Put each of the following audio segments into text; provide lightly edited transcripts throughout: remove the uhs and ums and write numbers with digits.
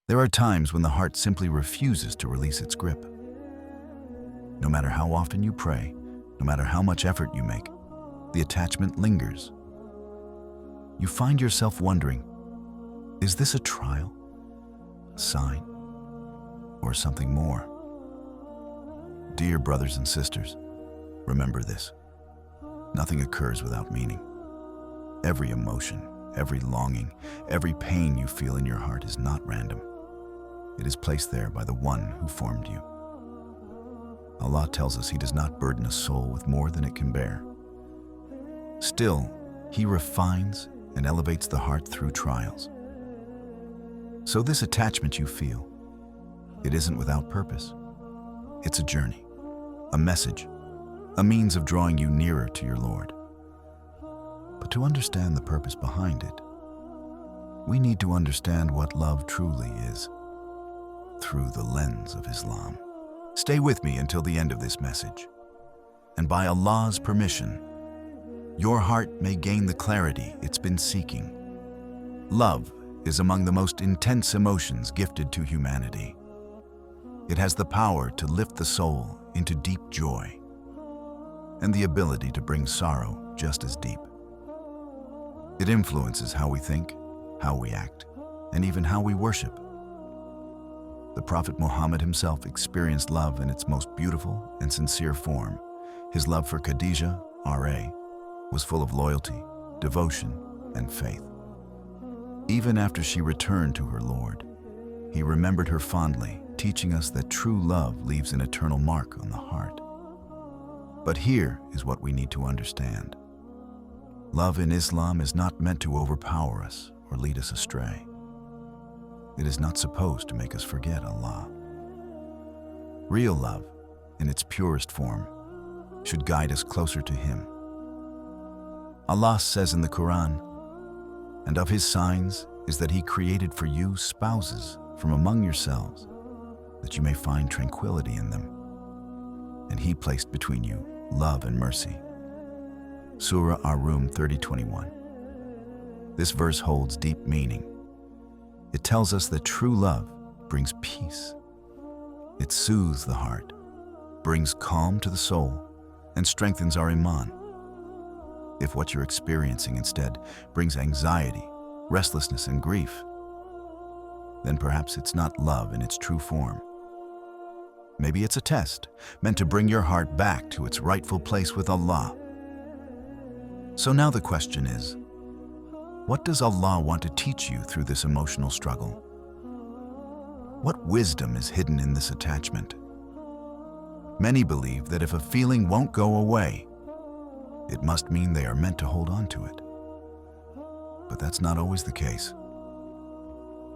There are times when the heart simply refuses to release its grip. No matter how often you pray, no matter how much effort you make, the attachment lingers. You find yourself wondering, is this a trial, a sign, or something more? Dear brothers and sisters, remember this. Nothing occurs without meaning. Every emotion, every longing, every pain you feel in your heart is not random. It is placed there by the one who formed you. Allah tells us He does not burden a soul with more than it can bear. Still, He refines and elevates the heart through trials. So this attachment you feel, it isn't without purpose. It's a journey, a message, a means of drawing you nearer to your Lord. But to understand the purpose behind it, we need to understand what love truly is through the lens of Islam. Stay with me until the end of this message, and by Allah's permission, your heart may gain the clarity it's been seeking. Love is among the most intense emotions gifted to humanity. It has the power to lift the soul into deep joy, and the ability to bring sorrow just as deep. It influences how we think, how we act, and even how we worship. The Prophet Muhammad himself experienced love in its most beautiful and sincere form. His love for Khadija, R.A., was full of loyalty, devotion, and faith. Even after she returned to her Lord, he remembered her fondly, teaching us that true love leaves an eternal mark on the heart. But here is what we need to understand. Love in Islam is not meant to overpower us or lead us astray. It is not supposed to make us forget Allah. Real love, in its purest form, should guide us closer to Him. Allah says in the Quran, "And of His signs is that He created for you spouses from among yourselves, that you may find tranquility in them. And He placed between you love and mercy." Surah Al-Rum 30:21. This verse holds deep meaning. It tells us that true love brings peace. It soothes the heart, brings calm to the soul, and strengthens our iman. If what you're experiencing instead brings anxiety, restlessness, and grief, then perhaps it's not love in its true form. Maybe it's a test meant to bring your heart back to its rightful place with Allah. So now the question is, what does Allah want to teach you through this emotional struggle? What wisdom is hidden in this attachment? Many believe that if a feeling won't go away, it must mean they are meant to hold on to it. But that's not always the case.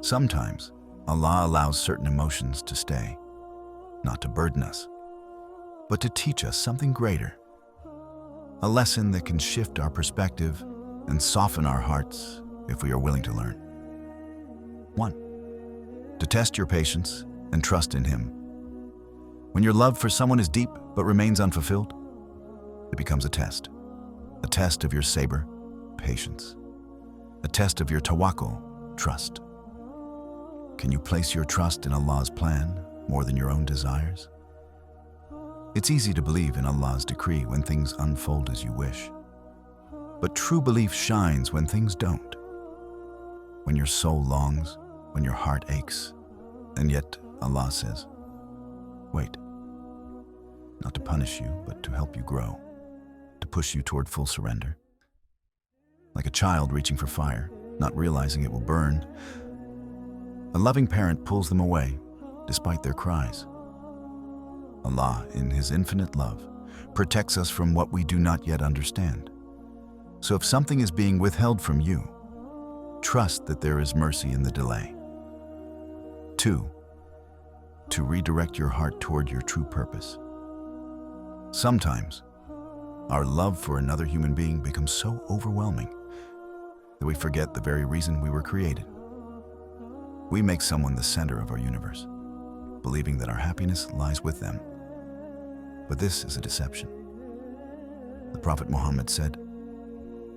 Sometimes, Allah allows certain emotions to stay, not to burden us, but to teach us something greater. A lesson that can shift our perspective and soften our hearts if we are willing to learn. 1. To test your patience and trust in Him. When your love for someone is deep but remains unfulfilled, it becomes a test of your sabr, patience, a test of your tawakkul, trust. Can you place your trust in Allah's plan more than your own desires? It's easy to believe in Allah's decree when things unfold as you wish. But true belief shines when things don't. When your soul longs, when your heart aches, and yet Allah says, wait. Not to punish you, but to help you grow, to push you toward full surrender. Like a child reaching for fire, not realizing it will burn, a loving parent pulls them away, despite their cries. Allah, in His infinite love, protects us from what we do not yet understand. So if something is being withheld from you, trust that there is mercy in the delay. 2. To redirect your heart toward your true purpose. Sometimes, our love for another human being becomes so overwhelming that we forget the very reason we were created. We make someone the center of our universe, believing that our happiness lies with them. But this is a deception. The Prophet Muhammad said,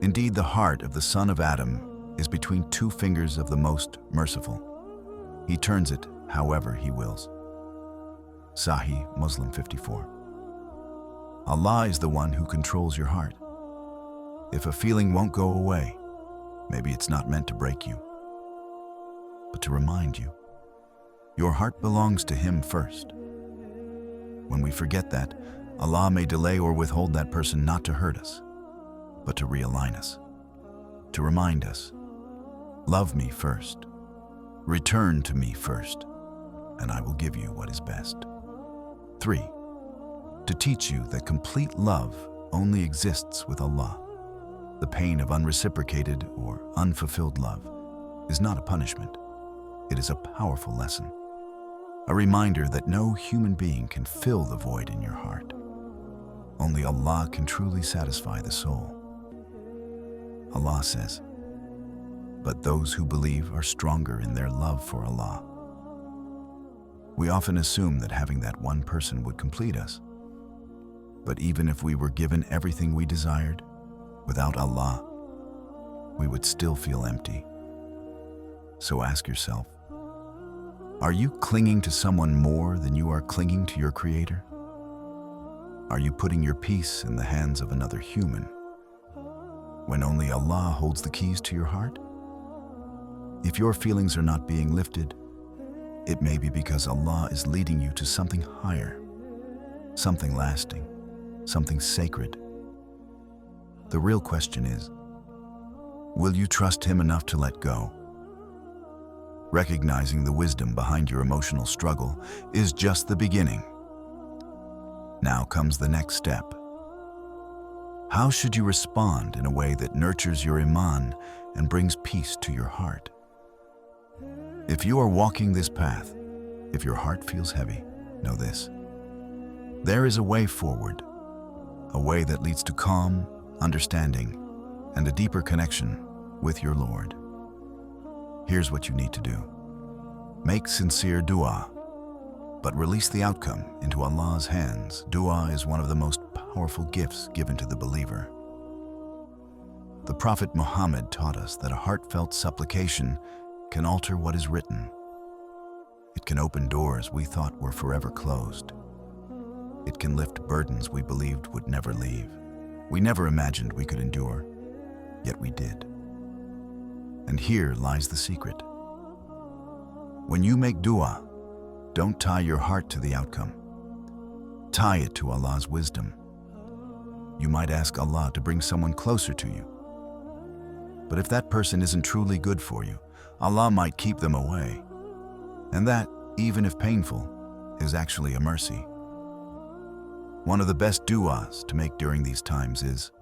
"Indeed, the heart of the son of Adam is between two fingers of the Most Merciful. He turns it however He wills. Sahih Muslim 54. Allah is the one who controls your heart. If a feeling won't go away, maybe it's not meant to break you, but to remind you. Your heart belongs to Him first. When we forget that, Allah may delay or withhold that person not to hurt us, but to realign us, to remind us, love me first, return to me first, and I will give you what is best. 3. To teach you that complete love only exists with Allah. The pain of unreciprocated or unfulfilled love is not a punishment. It is a powerful lesson. A reminder that no human being can fill the void in your heart. Only Allah can truly satisfy the soul. Allah says, "But those who believe are stronger in their love for Allah." We often assume that having that one person would complete us. But even if we were given everything we desired, without Allah, we would still feel empty. So ask yourself, are you clinging to someone more than you are clinging to your Creator? Are you putting your peace in the hands of another human, when only Allah holds the keys to your heart? If your feelings are not being lifted, it may be because Allah is leading you to something higher, something lasting, something sacred. The real question is, will you trust Him enough to let go? Recognizing the wisdom behind your emotional struggle is just the beginning. Now comes the next step. How should you respond in a way that nurtures your iman and brings peace to your heart? If you are walking this path, if your heart feels heavy, know this: there is a way forward, a way that leads to calm, understanding, and a deeper connection with your Lord. Here's what you need to do. Make sincere dua, but release the outcome into Allah's hands. Dua is one of the most powerful gifts given to the believer. The Prophet Muhammad taught us that a heartfelt supplication can alter what is written. It can open doors we thought were forever closed. It can lift burdens we believed would never leave. We never imagined we could endure, yet we did. And here lies the secret. When you make dua, don't tie your heart to the outcome. Tie it to Allah's wisdom. You might ask Allah to bring someone closer to you. But if that person isn't truly good for you, Allah might keep them away. And that, even if painful, is actually a mercy. One of the best du'as to make during these times is,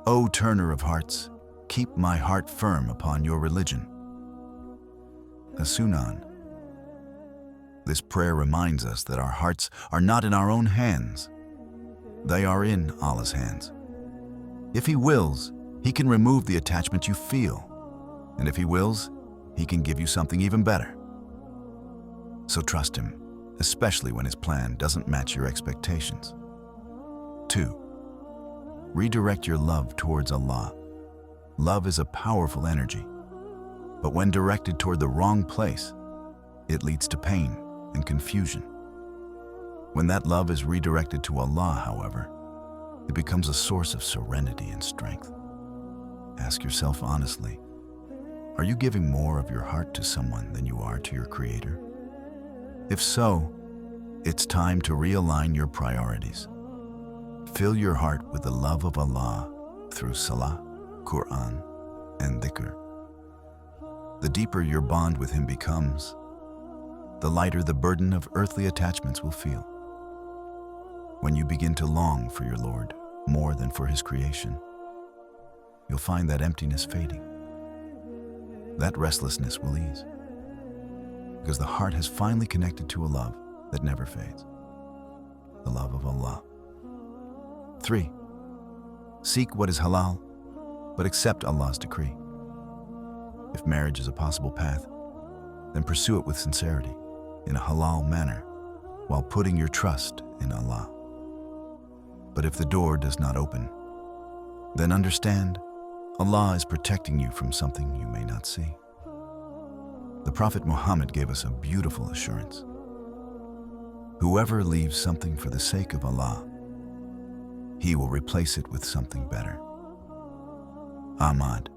"O turner of hearts, keep my heart firm upon your religion." A Sunan. This prayer reminds us that our hearts are not in our own hands. They are in Allah's hands. If He wills, He can remove the attachment you feel. And if He wills, He can give you something even better. So trust Him, especially when His plan doesn't match your expectations. 2. Redirect your love towards Allah. Love is a powerful energy, but when directed toward the wrong place, it leads to pain and confusion. When that love is redirected to Allah, however, it becomes a source of serenity and strength. Ask yourself honestly, are you giving more of your heart to someone than you are to your Creator? If so, it's time to realign your priorities. Fill your heart with the love of Allah through Salah, Quran, and Dhikr. The deeper your bond with Him becomes, the lighter the burden of earthly attachments will feel. When you begin to long for your Lord more than for His creation, you'll find that emptiness fading. That restlessness will ease, because the heart has finally connected to a love that never fades, the love of Allah. 3. Seek what is halal, but accept Allah's decree. If marriage is a possible path, then pursue it with sincerity, in a halal manner, while putting your trust in Allah. But if the door does not open, then understand Allah is protecting you from something you may not see. The Prophet Muhammad gave us a beautiful assurance. Whoever leaves something for the sake of Allah, He will replace it with something better. Ahmad.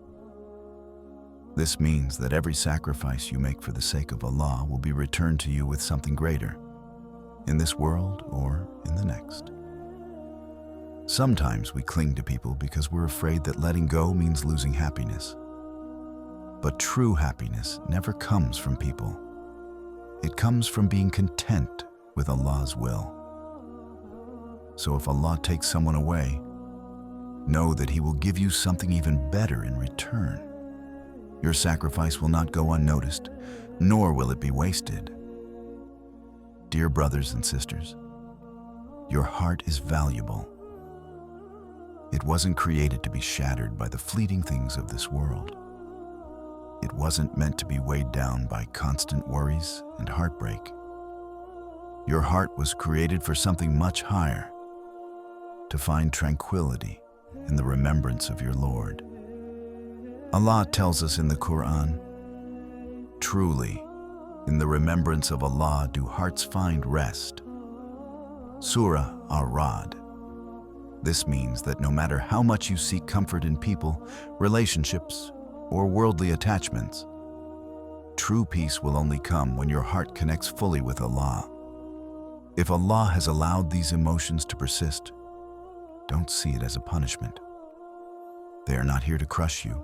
This means that every sacrifice you make for the sake of Allah will be returned to you with something greater, in this world or in the next. Sometimes we cling to people because we're afraid that letting go means losing happiness. But true happiness never comes from people. It comes from being content with Allah's will. So if Allah takes someone away, know that He will give you something even better in return. Your sacrifice will not go unnoticed, nor will it be wasted. Dear brothers and sisters, your heart is valuable. It wasn't created to be shattered by the fleeting things of this world. It wasn't meant to be weighed down by constant worries and heartbreak. Your heart was created for something much higher, to find tranquility in the remembrance of your Lord. Allah tells us in the Quran, "Truly, in the remembrance of Allah do hearts find rest." Surah Al-Ra'd. This means that no matter how much you seek comfort in people, relationships, or worldly attachments, true peace will only come when your heart connects fully with Allah. If Allah has allowed these emotions to persist, don't see it as a punishment. They are not here to crush you.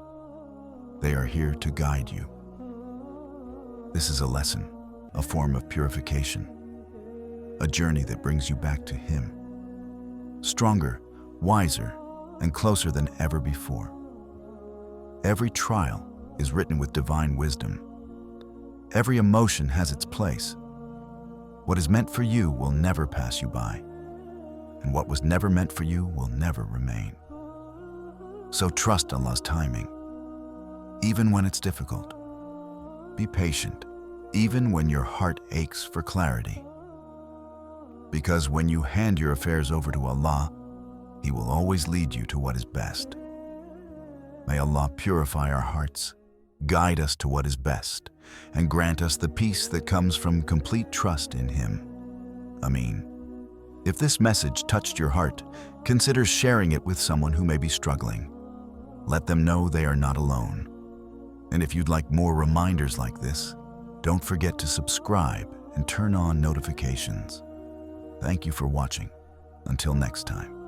They are here to guide you. This is a lesson, a form of purification, a journey that brings you back to Him, stronger, wiser, and closer than ever before. Every trial is written with divine wisdom. Every emotion has its place. What is meant for you will never pass you by, and what was never meant for you will never remain. So trust Allah's timing, even when it's difficult. Be patient, even when your heart aches for clarity. Because when you hand your affairs over to Allah, He will always lead you to what is best. May Allah purify our hearts, guide us to what is best, and grant us the peace that comes from complete trust in Him. Ameen. If this message touched your heart, consider sharing it with someone who may be struggling. Let them know they are not alone. And if you'd like more reminders like this, don't forget to subscribe and turn on notifications. Thank you for watching. Until next time.